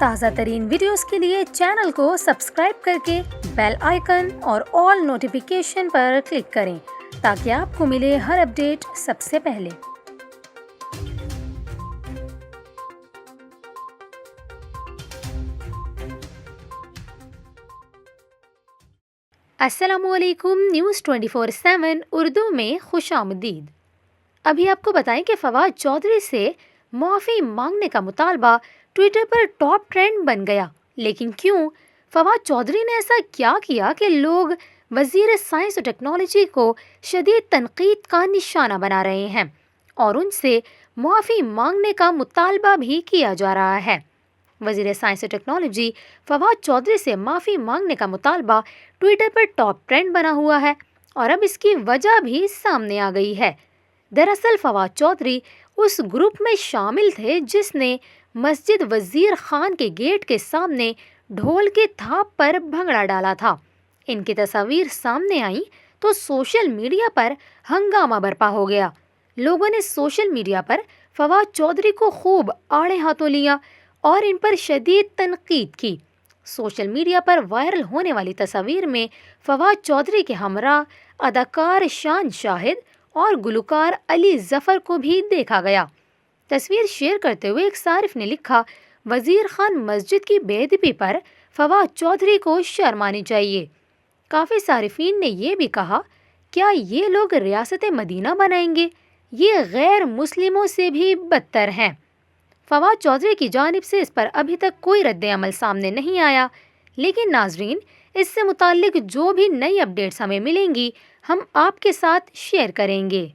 تازہ ترین ویڈیوز کے لیے چینل کو سبسکرائب کر کے بیل آئیکن اور آل نوٹیفیکیشن پر کلک کریں تاکہ آپ کو ملے ہر اپڈیٹ سب سے پہلے۔ السلام علیکم، نیوز 24/7 اردو میں خوش آمدید۔ ابھی آپ کو بتائیں کہ فواد چودھری سے معافی مانگنے کا مطالبہ ٹویٹر پر ٹاپ ٹرینڈ بن گیا، لیکن کیوں؟ فواد چودھری نے ایسا کیا کیا کہ لوگ وزیر سائنس و ٹیکنالوجی کو شدید تنقید کا نشانہ بنا رہے ہیں اور ان سے معافی مانگنے کا مطالبہ بھی کیا جا رہا ہے؟ وزیر سائنس و ٹیکنالوجی فواد چودھری سے معافی مانگنے کا مطالبہ ٹویٹر پر ٹاپ ٹرینڈ بنا ہوا ہے اور اب اس کی وجہ بھی سامنے آ گئی ہے۔ دراصل فواد چودھری اس گروپ میں شامل تھے جس نے مسجد وزیر خان کے گیٹ کے سامنے ڈھول کے تھاپ پر بھنگڑا ڈالا تھا۔ ان کی تصاویر سامنے آئیں تو سوشل میڈیا پر ہنگامہ برپا ہو گیا۔ لوگوں نے سوشل میڈیا پر فواد چودھری کو خوب آڑے ہاتھوں لیا اور ان پر شدید تنقید کی۔ سوشل میڈیا پر وائرل ہونے والی تصاویر میں فواد چودھری کے ہمراہ اداکار شان شاہد اور گلوکار علی ظفر کو بھی دیکھا گیا۔ تصویر شیئر کرتے ہوئے ایک صارف نے لکھا، وزیر خان مسجد کی بے ادبی پر فواد چودھری کو شرم آنی چاہیے۔ کافی صارفین نے یہ بھی کہا، کیا یہ لوگ ریاست مدینہ بنائیں گے؟ یہ غیر مسلموں سے بھی بدتر ہیں۔ فواد چودھری کی جانب سے اس پر ابھی تک کوئی رد عمل سامنے نہیں آیا، لیکن ناظرین، اس سے متعلق جو بھی نئی اپڈیٹس ہمیں ملیں گی ہم آپ کے ساتھ شیئر کریں گے۔